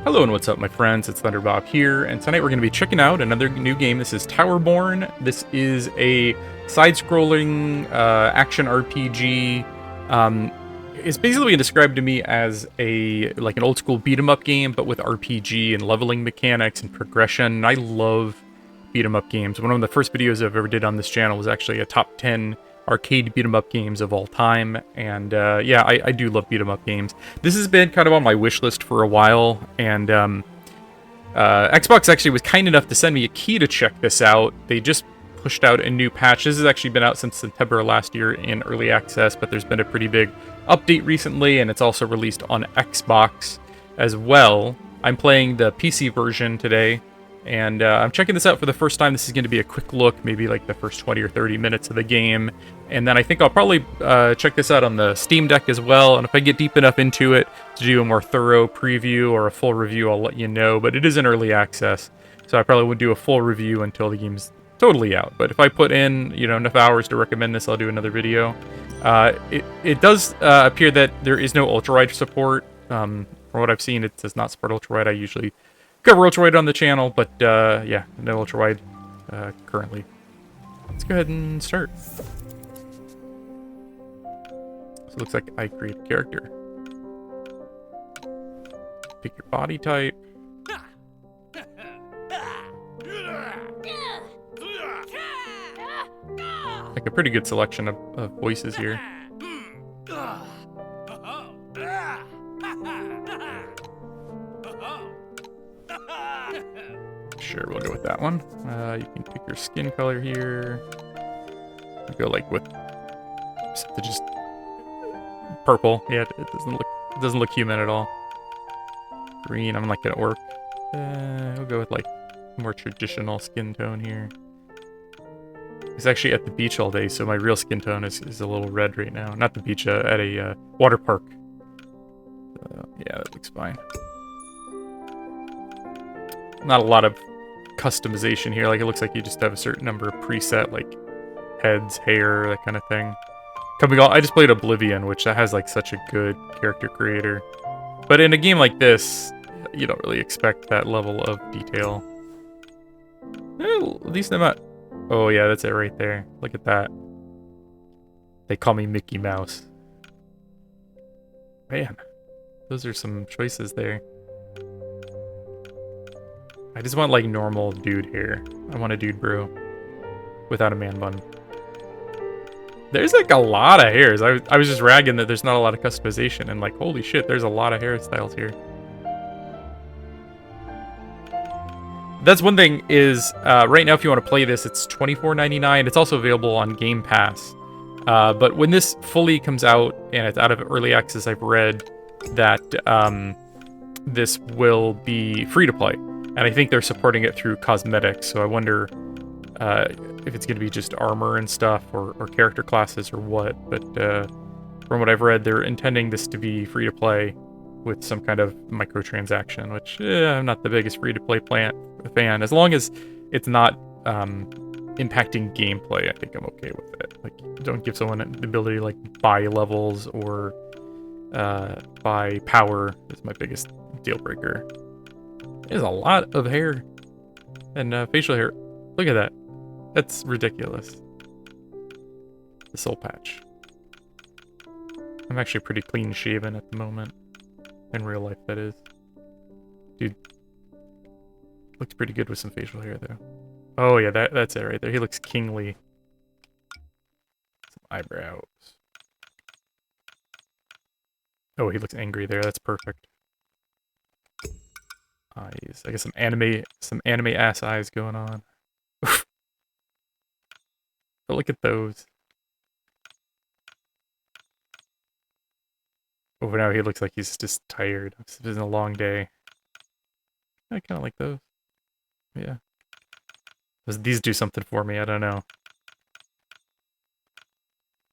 Hello and what's up, my friends? It's ThunderBob here, and tonight we're going to be checking out another new game. This is Towerborne. This is a side-scrolling action RPG. It's basically described to me as an old-school beat-'em-up game, but with RPG and leveling mechanics and progression. I love beat-'em-up games. One of the first videos I've ever did on this channel was actually a top 10 arcade beat-'em-up games of all time, and yeah, I do love beat-'em-up games. This has been kind of on my wish list for a while, and Xbox actually was kind enough to send me a key to check this out. They just pushed out a new patch. This has actually been out since September last year in early access, but there's been a pretty big update recently, and it's also released on Xbox as well. I'm playing the PC version today, and I'm checking this out for the first time. This is going to be a quick look, maybe like the first 20 or 30 minutes of the game. And then I think I'll probably check this out on the Steam Deck as well. And if I get deep enough into it to do a more thorough preview or a full review, I'll let you know. But it is in early access, so I probably wouldn't do a full review until the game's totally out. But if I put in, enough hours to recommend this, I'll do another video. It does appear that there is no ultra-wide support. From what I've seen, it does not support ultra-wide. I usually cover ultra-wide on the channel, but yeah, no ultra-wide currently. Let's go ahead and start. So it looks like I create a character. Pick your body type. Like a pretty good selection of voices here. Sure, we'll go with that one. You can pick your skin color here. I'll go like with just purple. Yeah, it doesn't look human at all. Green, I'm like an orc. We'll go with like more traditional skin tone here. It's actually at the beach all day, so my real skin tone is a little red right now. Not the beach, at a water park. Yeah, that looks fine. Not a lot of customization here. Like, it looks like you just have a certain number of preset, like heads, hair, that kind of thing. I just played Oblivion, which has like such a good character creator. But in a game like this, you don't really expect that level of detail. At least I'm not. Oh yeah, that's it right there. Look at that. They call me Mickey Mouse. Man, those are some choices there. I just want like normal dude hair. I want a dude bro without a man bun. There's like a lot of hairs. I was just ragging that there's not a lot of customization, and like, holy shit, there's a lot of hairstyles here. That's one thing is, right now if you want to play this, it's $24.99. It's also available on Game Pass. But when this fully comes out, and it's out of early access, I've read that this will be free to play. And I think they're supporting it through cosmetics, so I wonder if it's going to be just armor and stuff, or character classes, or what. But from what I've read, they're intending this to be free to play with some kind of microtransaction, which I'm not the biggest free to play fan. As long as it's not impacting gameplay, I think I'm okay with it. Like, don't give someone the ability to like buy levels or buy power. Is my biggest deal breaker. There's a lot of hair and facial hair. Look at that. That's ridiculous. The soul patch. I'm actually pretty clean shaven at the moment. In real life, that is. Dude. Looks pretty good with some facial hair, though. Oh, yeah, that's it right there. He looks kingly. Some eyebrows. Oh, he looks angry there. That's perfect. Eyes. I guess some anime ass eyes going on. But look at those. Oh, now he looks like he's just tired. It's been a long day. I kind of like those. Yeah. These do something for me, I don't know.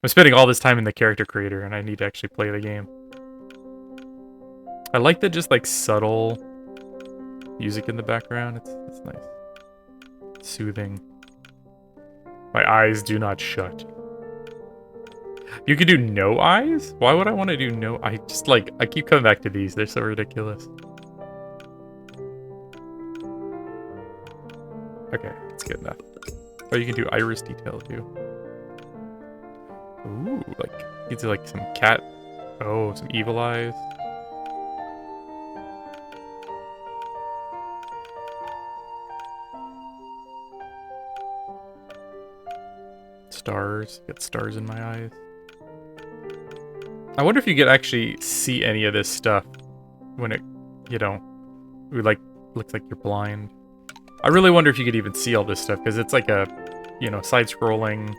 I'm spending all this time in the character creator, and I need to actually play the game. I like the just like subtle music in the background. It's nice. It's soothing. My eyes do not shut. You could do no eyes? Why would I want to do no? I keep coming back to these. They're so ridiculous. Okay, that's good enough. Oh, you can do iris detail too. Ooh, like these are like some cat. Oh, some evil eyes. Stars. Got stars in my eyes. I wonder if you could actually see any of this stuff when it, you know, like looks like you're blind. I really wonder if you could even see all this stuff because it's like a, you know, side-scrolling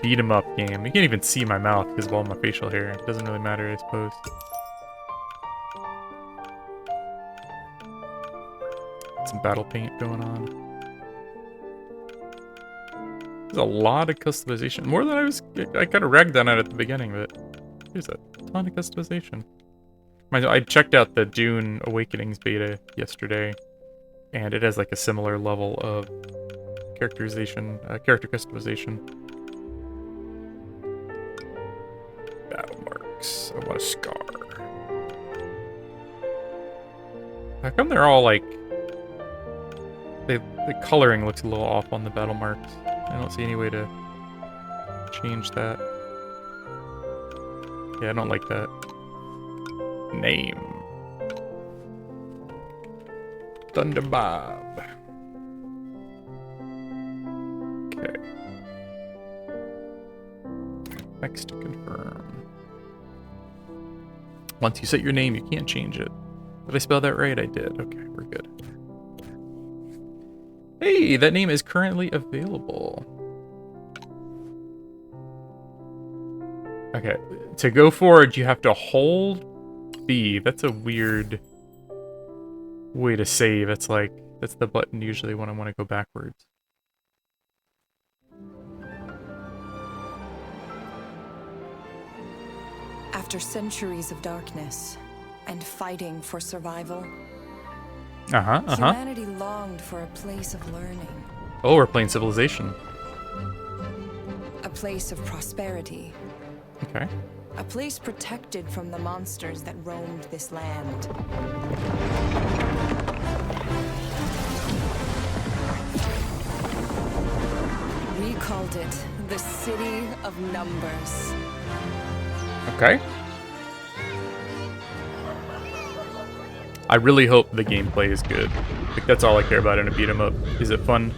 beat 'em up game. You can't even see my mouth because of all my facial hair. It doesn't really matter, I suppose. Some battle paint going on. There's a lot of customization. More than I kind of ragged on it at the beginning, but there's a ton of customization. I checked out the Dune Awakenings beta yesterday, and it has like a similar level of characterization, character customization. Battle marks. I want a scar. How come they're all like... the coloring looks a little off on the battle marks. I don't see any way to change that. Yeah, I don't like that. Name. Thunder Bob. Okay. Next to confirm. Once you set your name, you can't change it. Did I spell that right? I did. Okay, we're good. Hey, that name is currently available. Okay, to go forward, you have to hold B. That's a weird way to save. It's like, that's the button usually when I want to go backwards. After centuries of darkness and fighting for survival, humanity longed for a place of learning. Oh, we're playing Civilization. A place of prosperity. Okay. A place protected from the monsters that roamed this land. We called it the City of Numbers. Okay. I really hope the gameplay is good. Like, that's all I care about in a beat 'em up. Is it fun?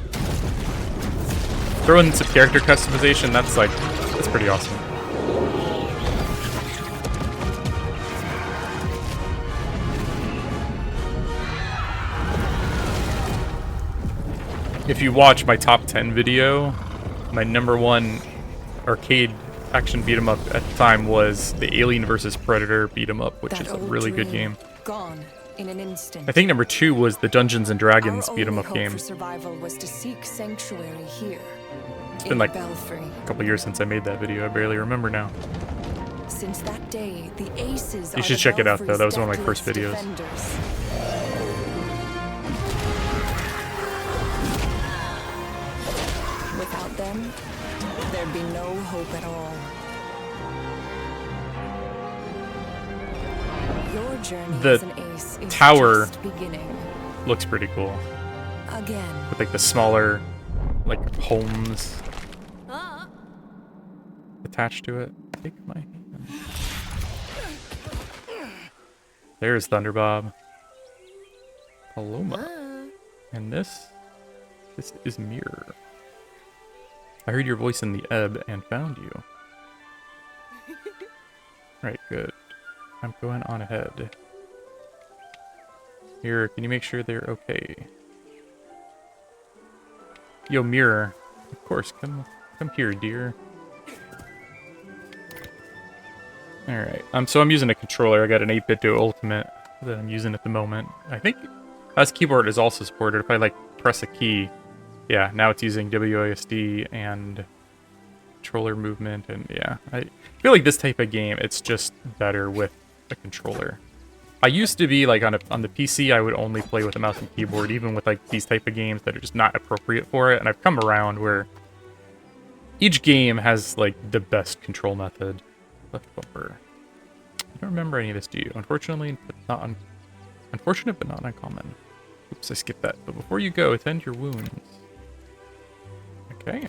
Throw in some character customization, that's pretty awesome. If you watch my top 10 video, my #1 arcade action beat 'em up at the time was the Alien vs Predator beat 'em up, which is a really good game. Gone in an instant. I think #2 was the Dungeons and Dragons beat 'em up game. For survival was to seek sanctuary here. It's been like a couple years since I made that video. I barely remember now. Since that day, the aces. You should check it out though. That was one of my first videos. Without them, there'd be no hope at all. Your journey as an ace is tower just beginning. Looks pretty cool. Again. With like the smaller, like homes attached to it. Take my hand. There's Thunderbob. Paloma. And this is Mirror. I heard your voice in the ebb and found you. Right, good. I'm going on ahead. Here, can you make sure they're okay? Yo, Mirror. Of course, come here, dear. Alright, so I'm using a controller. I got an 8-bit Duo Ultimate that I'm using at the moment. I think this keyboard is also supported. If I, like, press a key, yeah, now it's using WASD and controller movement, and yeah. I feel like this type of game, it's just better with a controller. I used to be, like, on the PC, I would only play with a mouse and keyboard, even with, like, these type of games that are just not appropriate for it, and I've come around where each game has, like, the best control method. Left bumper. I don't remember any of this, do you? Unfortunately, but not unfortunate, but not uncommon. Oops, I skipped that. But before you go, attend your wounds. Okay.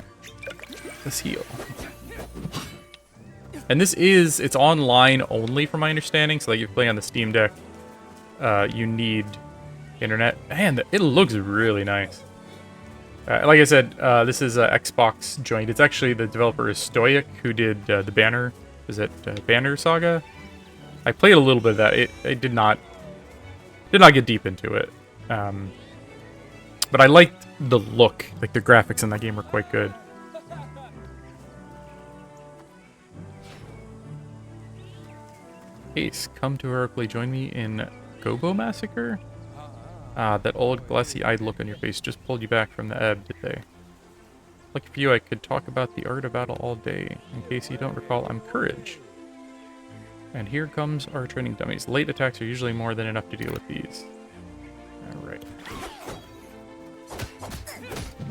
Let's heal. And it's online only from my understanding, so like if you play on the Steam Deck, you need internet. Man, it looks really nice. Like I said, this is Xbox joint. It's actually, the developer is Stoic, who did the Banner, Banner Saga? I played a little bit of that. It did not get deep into it. But I liked the look. Like, the graphics in that game were quite good. Ace, come to heroically join me in Gobo Massacre? That old glassy-eyed look on your face just pulled you back from the ebb, did they? Lucky for you, I could talk about the art of battle all day. In case you don't recall, I'm Courage. And here comes our training dummies. Late attacks are usually more than enough to deal with these. Alright.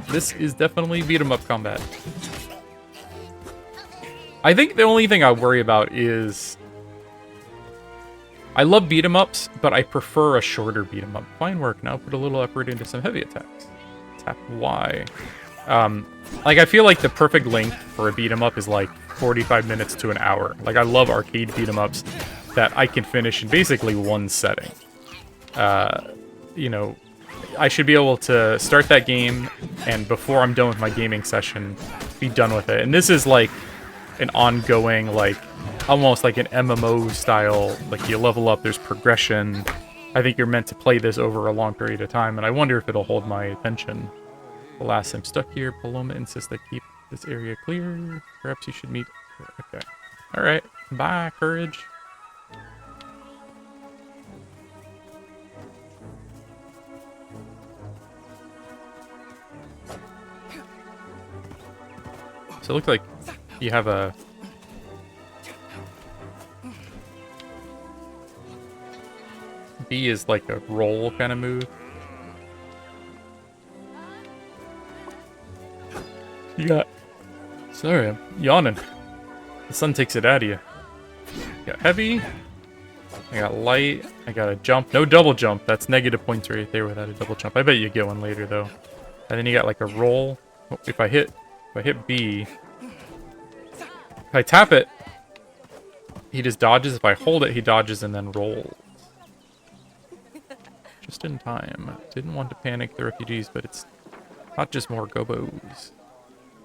This is definitely beat-em-up combat. I think the only thing I worry about is... I love beat-em-ups, but I prefer a shorter beat-em-up. Fine work, now put a little effort into some heavy attacks. Tap Y. Like, I feel like the perfect length for a beat-em-up is like 45 minutes to an hour. Like, I love arcade beat-em-ups that I can finish in basically one setting. You know, I should be able to start that game, and before I'm done with my gaming session, be done with it. And this is like an ongoing, like, almost like an MMO style, like you level up, there's progression. I think you're meant to play this over a long period of time, and I wonder if it'll hold my attention. Alas, I'm stuck here. Paloma insists I keep this area clear. Perhaps you should meet... Okay. Alright. Bye, Courage. So it looks like you have a... B is like a roll kind of move. You got... Sorry, I'm yawning. The sun takes it out of you. I got heavy. I got light. I got a jump. No double jump. That's negative points right there without a double jump. I bet you get one later though. And then you got like a roll. Oh, if I hit B, if I tap it, he just dodges. If I hold it, he dodges and then rolls. Just in time. Didn't want to panic the refugees, but it's not just more gobos.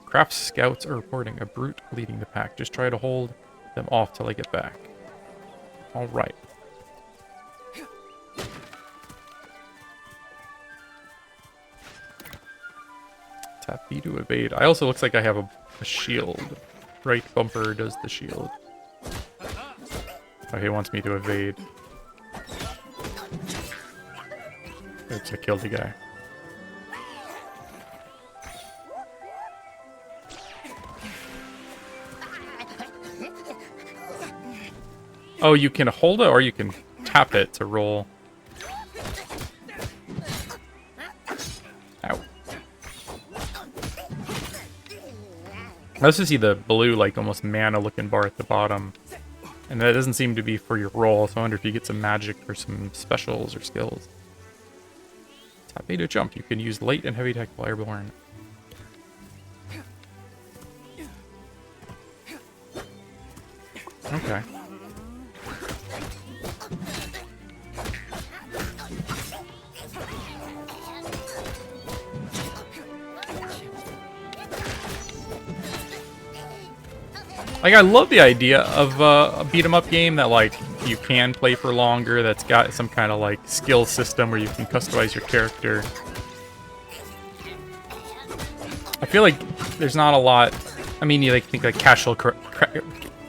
Crafts scouts are reporting a brute leading the pack. Just try to hold them off till I get back. Alright. Tap B to evade. I also looks like I have a shield. Right bumper does the shield. Oh, he wants me to evade. Oops, I killed the guy. Oh, you can hold it or you can tap it to roll. Ow. I also see the blue, like, almost mana-looking bar at the bottom. And that doesn't seem to be for your roll, so I wonder if you get some magic or some specials or skills. Tap A to jump. You can use light and heavy attack while airborne. Okay. Like, I love the idea of a beat-em-up game that, like, you can play for longer, that's got some kind of, like, skill system where you can customize your character. I feel like there's not a lot... I mean, you like think like Castle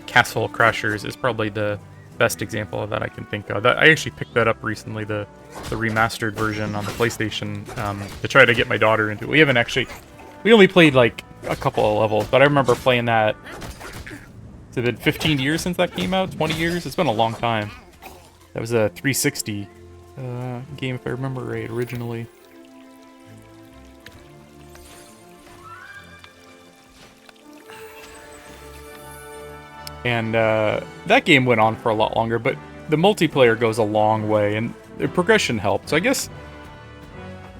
Crashers is probably the best example of that I can think of. I actually picked that up recently, the remastered version on the PlayStation, to try to get my daughter into it. We haven't actually... We only played, like, a couple of levels, but I remember playing that... It's been 15 years since that came out? 20 years? It's been a long time. That was a 360 game, if I remember right, originally. And that game went on for a lot longer, but the multiplayer goes a long way, and the progression helped. So I guess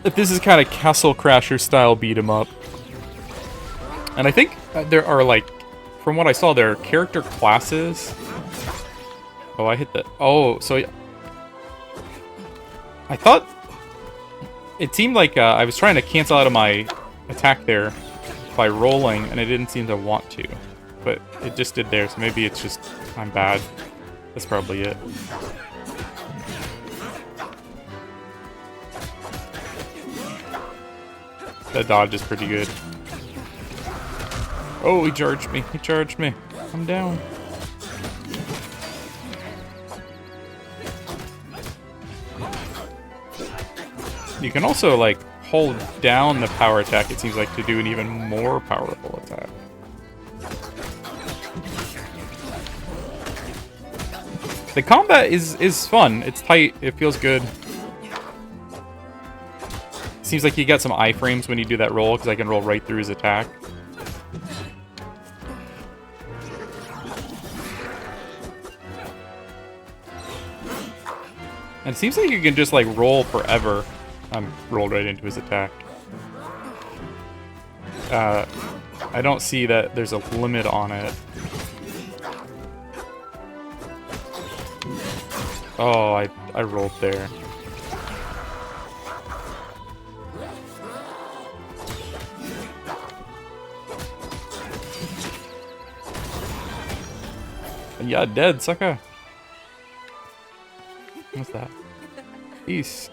if this is kind of Castle Crasher style beat 'em up, And I think there are, like, from what I saw, there are character classes. Oh, I hit that. Oh, so I thought it seemed like I was trying to cancel out of my attack there by rolling, and it didn't seem to want to. But it just did there, so maybe it's just I'm bad. That's probably it. That dodge is pretty good. Oh, he charged me. He charged me. I'm down. You can also, like, hold down the power attack, it seems like, to do an even more powerful attack. The combat is fun. It's tight. It feels good. Seems like you get some iframes when you do that roll, because I can roll right through his attack. And it seems like you can just, like, roll forever. I'm rolled right into his attack. I don't see that there's a limit on it. Oh, I rolled there. Yeah, dead, sucker. What's that? Peace.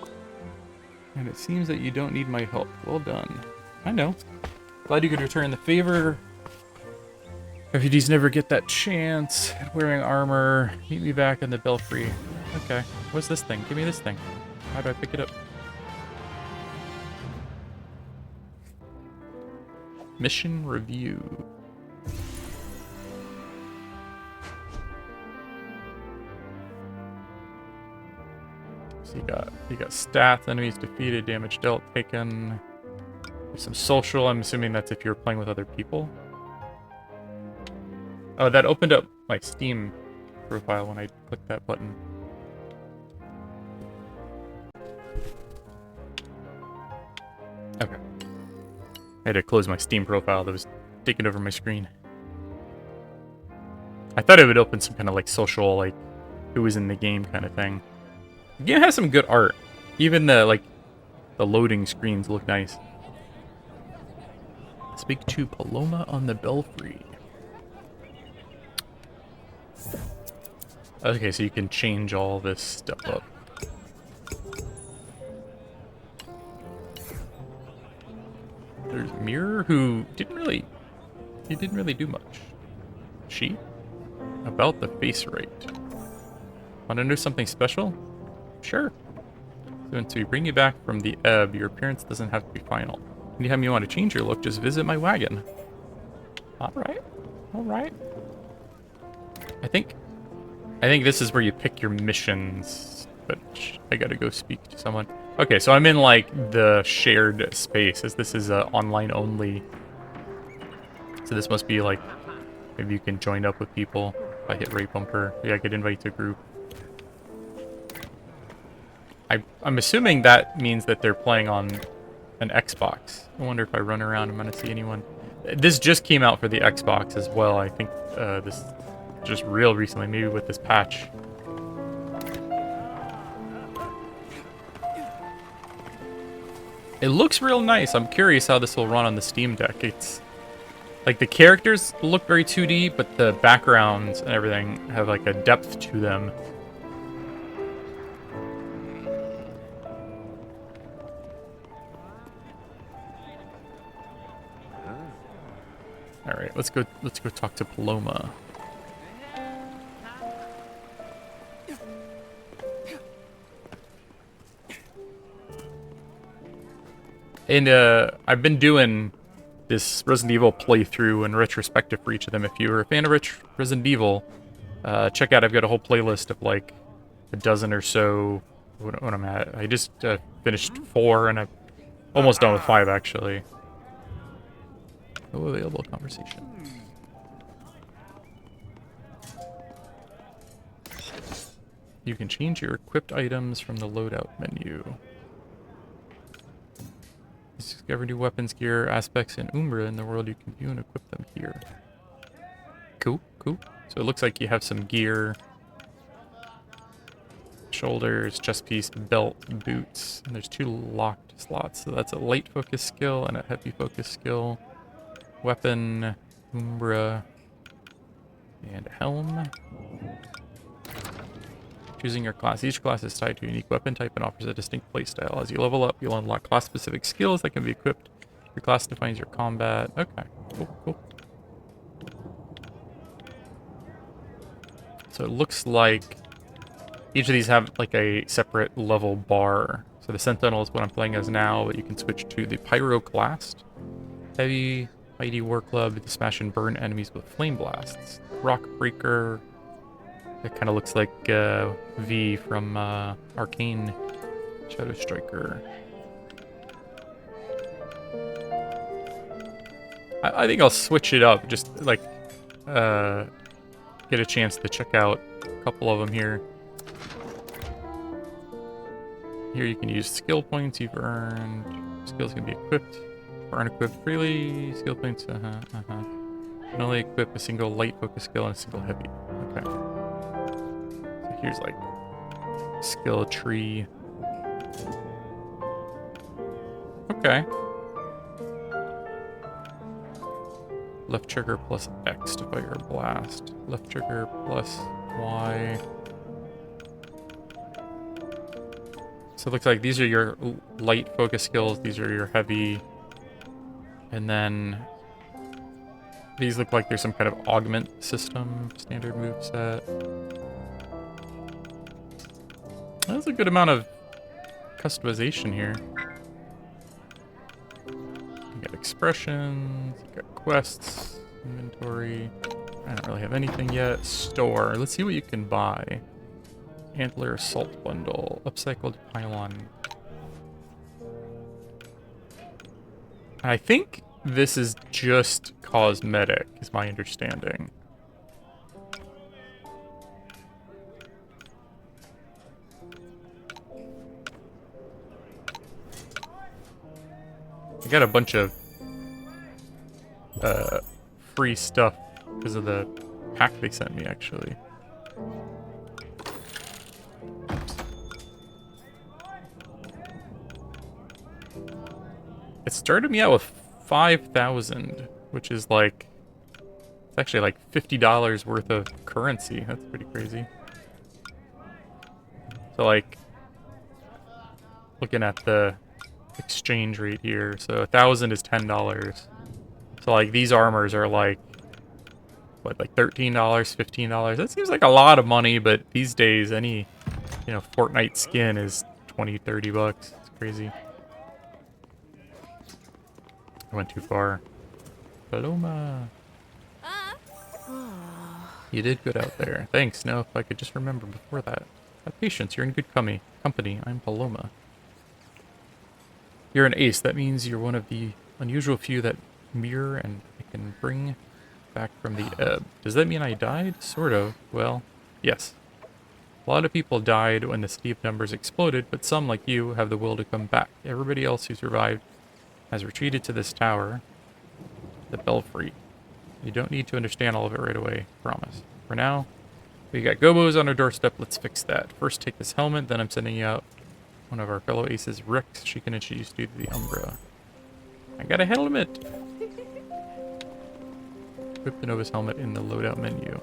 And it seems that you don't need my help. Well done. I know. Glad you could return the favor. Refugees never get that chance. Wearing armor. Meet me back in the belfry. Okay. What's this thing? Give me this thing. How do I pick it up? Mission review. So you got stats, enemies defeated, damage dealt, taken. There's some social. I'm assuming that's if you're playing with other people. Oh, that opened up my Steam profile when I clicked that button. Okay. I had to close my Steam profile that was taking over my screen. I thought it would open some kind of like social, like who was in the game kind of thing. The game has some good art. Even the loading screens look nice. Speak to Paloma on the Belfry. Okay, so you can change all this stuff up. There's Mirror, who didn't really do much. She? About the face rate. Want to know something special? Sure. So until we bring you back from the ebb, your appearance doesn't have to be final. Anytime you want to change your look, just visit my wagon. Alright. Alright. I think this is where you pick your missions, but I gotta go speak to someone. Okay, so I'm in, like, the shared space, as this is online only. So this must be, like, maybe you can join up with people. If I hit right bumper, yeah, I could invite to group. I'm assuming that means that they're playing on an Xbox. I wonder if I run around, I'm gonna see anyone. This just came out for the Xbox as well. I think this just real recently, maybe with this patch. It looks real nice. I'm curious how this will run on the Steam Deck. It's like the characters look very 2D, but the backgrounds and everything have like a depth to them. All right, let's go talk to Paloma. And I've been doing this Resident Evil playthrough and retrospective for each of them. If you're a fan of Resident Evil, check out, I've got a whole playlist of like a dozen or so what I'm at. I just finished 4 and I'm almost done with 5 actually. No available conversation. You can change your equipped items from the loadout menu. These Discover new weapons, gear, aspects, and Umbra in the world. You can view and equip them here. Cool, cool. So it looks like you have some gear. Shoulders, chest piece, belt, boots. And there's 2 locked slots. So that's a light focus skill and a heavy focus skill. Weapon, Umbra, and a helm. Choosing your class. Each class is tied to a unique weapon type and offers a distinct playstyle. As you level up, you'll unlock class-specific skills that can be equipped. Your class defines your combat. Okay, cool, cool. So it looks like each of these have like a separate level bar. So the Sentinel is what I'm playing as now, but you can switch to the Pyroclast. Heavy, Mighty War Club to smash and burn enemies with flame blasts. Rock Breaker. It kind of looks like V from Arcane. Shadow Striker. I think I'll switch it up. Just like get a chance to check out a couple of them here. Here you can use skill points you've earned. Skills can be equipped or unequipped freely. Skill points, can only equip a single light focus skill and a single heavy. Okay. So here's like skill tree. Okay. Left trigger plus X to fire a blast. Left trigger plus Y. So it looks like these are your light focus skills, these are your heavy, and then these look like there's some kind of augment system, standard moveset. That's a good amount of customization here. You got expressions, you got quests, inventory. I don't really have anything yet. Store. Let's see what you can buy. Antler Assault Bundle. Upcycled Pylon. I think this is just cosmetic, is my understanding. I got a bunch of free stuff because of the pack they sent me, actually. It started me out with 5,000, which is like, it's actually like $50 worth of currency. That's pretty crazy. So like, looking at the exchange rate here, so 1,000 is $10. So like these armors are like, what, like $13, $15? That seems like a lot of money, but these days any, you know, Fortnite skin is 20, 30 bucks. It's crazy. I went too far. Paloma. You did good out there. Thanks. Now, if I could just remember before that. Have patience. You're in good company. I'm Paloma. You're an ace. That means you're one of the unusual few that mirror and I can bring back from the ebb. Does that mean I died? Sort of. Well, yes. A lot of people died when the City of Numbers exploded, but some, like you, have the will to come back. Everybody else who survived has retreated to this tower, the Belfry. You don't need to understand all of it right away, promise. For now, we got gobos on our doorstep, let's fix that. First take this helmet, then I'm sending you out one of our fellow aces, Rix. She can introduce you to the Umbra. I got a helmet! Equip the Nova's helmet in the loadout menu.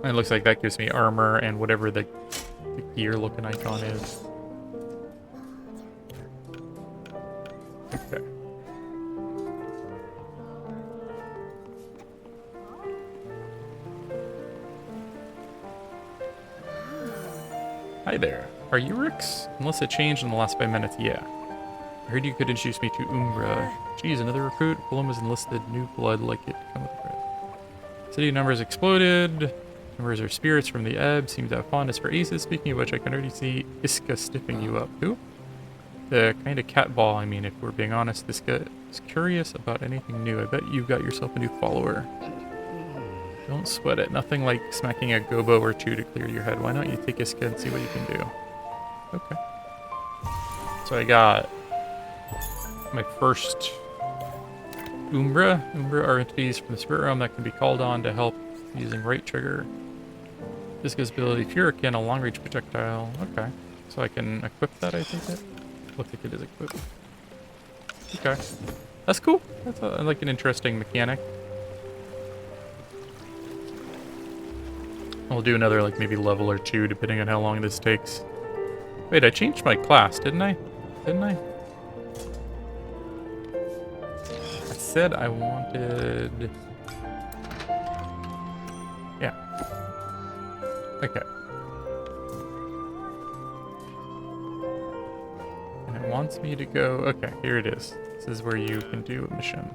And it looks like that gives me armor and whatever the gear looking icon is. Okay. Hi there. Are you Rix? Unless it changed in the last 5 minutes, yeah. I heard you could introduce me to Umbra. Geez, another recruit? Paloma's enlisted new blood like it. Come with the bread. City numbers exploded. Numbers are spirits from the ebb. Seem to have fondness for aces. Speaking of which, I can already see Iska stiffing you up. Who? The kind of cat ball, I mean, if we're being honest. This guy is curious about anything new. I bet you've got yourself a new follower. Don't sweat it. Nothing like smacking a gobo or two to clear your head. Why don't you take Iska and see what you can do? Okay. So I got my first Umbra. Umbra are entities from the spirit realm that can be called on to help using right trigger. This gives ability Furican, a long-range projectile. Okay. So I can equip that, I think it? Looks like it is equipped. Okay. That's cool. That's like an interesting mechanic. I'll do another, like, maybe level or two, depending on how long this takes. Wait, I changed my class, didn't I? Didn't I? I said I wanted... Yeah. Okay. And it wants me to go... Okay, here it is. This is where you can do a mission.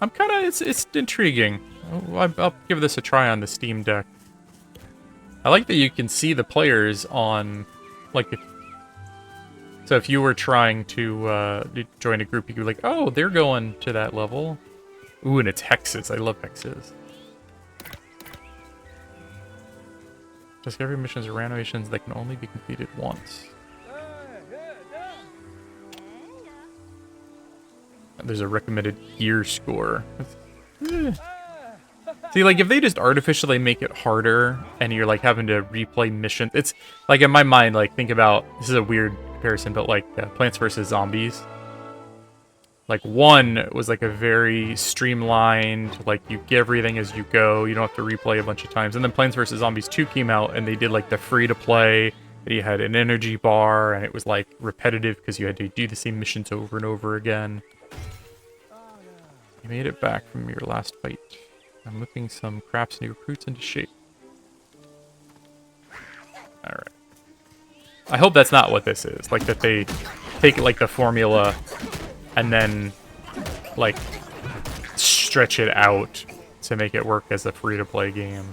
I'm kind of... It's intriguing. I'll give this a try on the Steam Deck. I like that you can see the players on... Like, so if you were trying to join a group, you could be like, oh, they're going to that level. Ooh, and it's hexes. I love hexes. Discovery missions are random missions that can only be completed once. There's a recommended gear score. See, like, if they just artificially make it harder and you're, like, having to replay missions, it's, like, in my mind, like, think about, this is a weird comparison, but, like, Plants vs. Zombies. Like, 1 was, like, a very streamlined, like, you get everything as you go, you don't have to replay a bunch of times. And then Plants vs. Zombies 2 came out, and they did, like, the free-to-play, and you had an energy bar, and it was, like, repetitive because you had to do the same missions over and over again. You made it back from your last fight. I'm whipping some craps new recruits into shape. Alright. I hope that's not what this is. Like, that they take, like, the formula and then, like, stretch it out to make it work as a free-to-play game.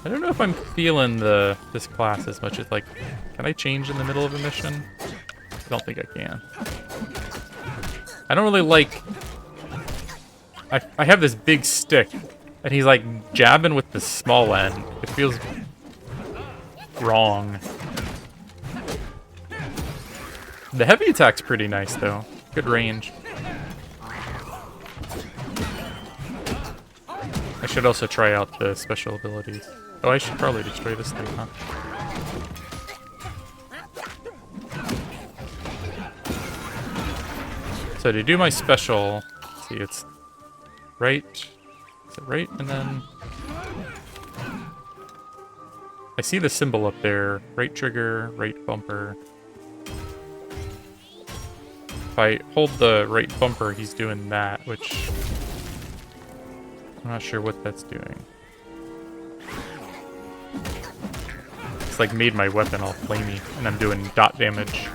I don't know if I'm feeling this class as much as, like, can I change in the middle of a mission? I don't think I can. I don't really like... I have this big stick, and he's, like, jabbing with the small end. It feels wrong. The heavy attack's pretty nice, though. Good range. I should also try out the special abilities. Oh, I should probably destroy this thing, huh? So to do my special, let's see, it's right, is it right? And then I see the symbol up there, right trigger, right bumper. If I hold the right bumper, he's doing that, which I'm not sure what that's doing. It's like made my weapon all flamey, and I'm doing dot damage.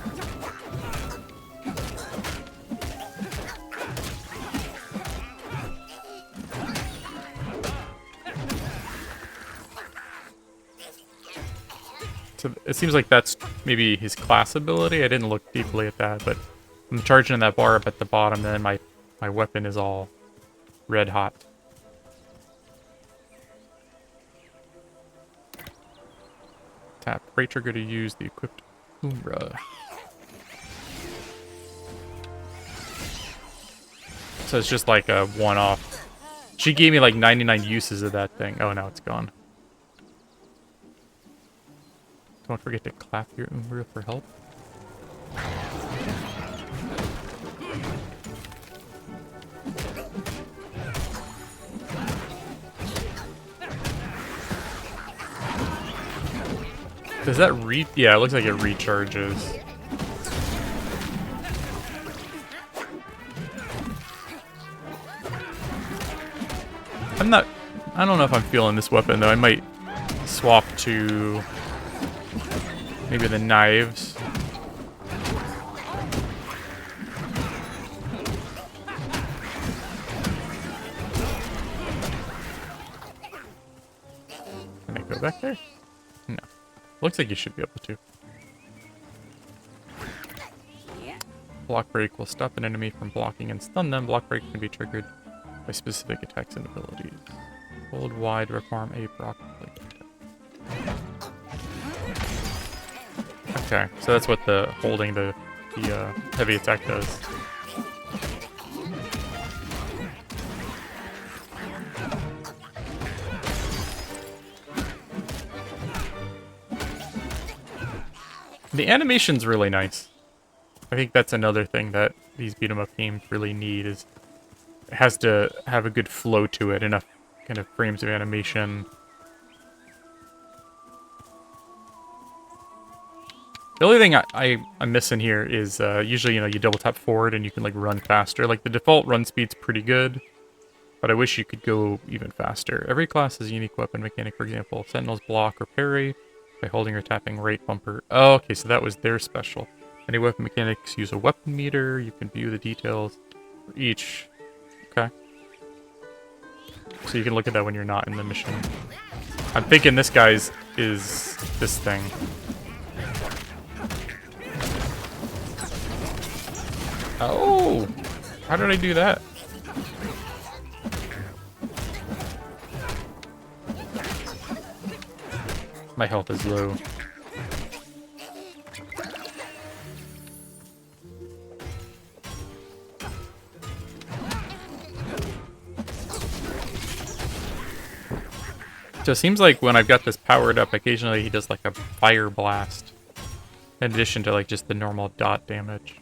So it seems like that's maybe his class ability. I didn't look deeply at that, but I'm charging that bar up at the bottom, and then my weapon is all red hot. Tap right trigger to use the equipped Umbra. So it's just like a one-off. She gave me like 99 uses of that thing. Oh, now it's gone. Don't forget to clap your Umbra for help. Does that yeah, it looks like it recharges. I don't know if I'm feeling this weapon though. I might swap to maybe the knives. Can I go back there? No. Looks like you should be able to. Block break will stop an enemy from blocking and stun them. Block break can be triggered by specific attacks and abilities. Hold wide, perform a block break attack. Okay, so that's what the holding the heavy attack does. The animation's really nice. I think that's another thing that these beat 'em up games really need, is it has to have a good flow to it, enough kind of frames of animation. The only thing I'm missing here is usually, you know, you double tap forward and you can like run faster. Like the default run speed's pretty good, but I wish you could go even faster. Every class has a unique weapon mechanic. For example, Sentinels block or parry by holding or tapping right bumper. Oh, okay, so that was their special. Any weapon mechanics use a weapon meter. You can view the details for each. Okay. So you can look at that when you're not in the mission. I'm thinking this guy's is this thing. Oh! How did I do that? My health is low. So it seems like when I've got this powered up, occasionally he does like a fire blast. In addition to like just the normal dot damage.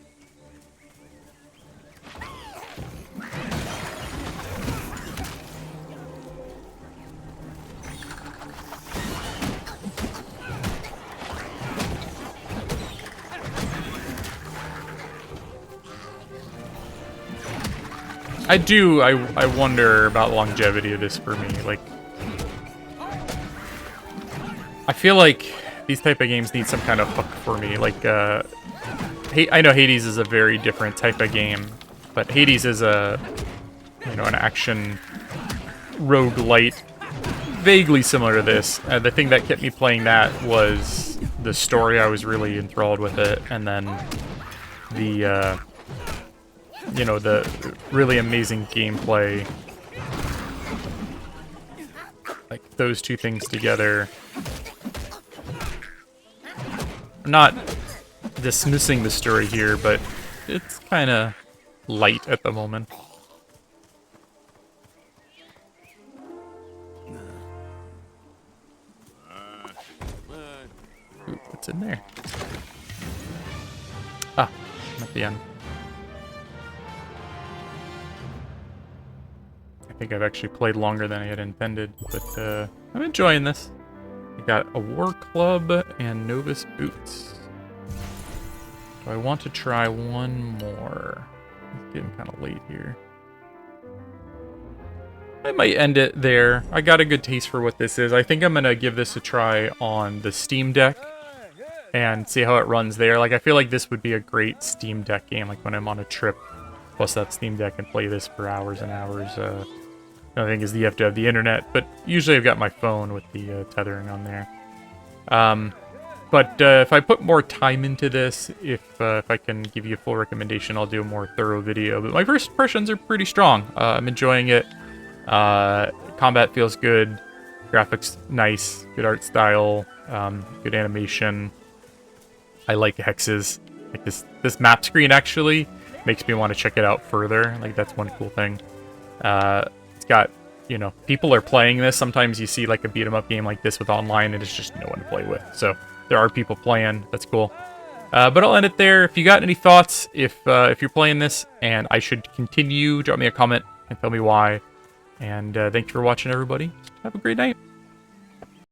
I wonder about longevity of this for me. Like, I feel like these type of games need some kind of hook for me. Like, I know Hades is a very different type of game, but Hades is a, you know, an action roguelite, vaguely similar to this. The thing that kept me playing that was the story. I was really enthralled with it, and then the, you know, the really amazing gameplay. Like, those two things together. I'm not dismissing the story here, but it's kind of light at the moment. Ooh, what's in there? Ah, I'm at the end. I think I've actually played longer than I had intended, but I'm enjoying this. I got a War Club and Novus Boots. Do I want to try one more? It's getting kind of late here. I might end it there. I got a good taste for what this is. I think I'm going to give this a try on the Steam Deck and see how it runs there. Like, I feel like this would be a great Steam Deck game, like when I'm on a trip, bust that Steam Deck and play this for hours and hours. Another thing is you have to have the internet, but usually I've got my phone with the tethering on there. But if I put more time into this, if I can give you a full recommendation, I'll do a more thorough video. But my first impressions are pretty strong. I'm enjoying it. Combat feels good. Graphics nice. Good art style. Good animation. I like hexes. Like this map screen actually makes me want to check it out further. Like, that's one cool thing. It's got, you know, people are playing this. Sometimes you see like a beat 'em up game like this with online and it's just no one to play with. So there are people playing. That's cool. But I'll end it there. If you got any thoughts, if you're playing this and I should continue, drop me a comment and tell me why. And thanks for watching, everybody. Have a great night.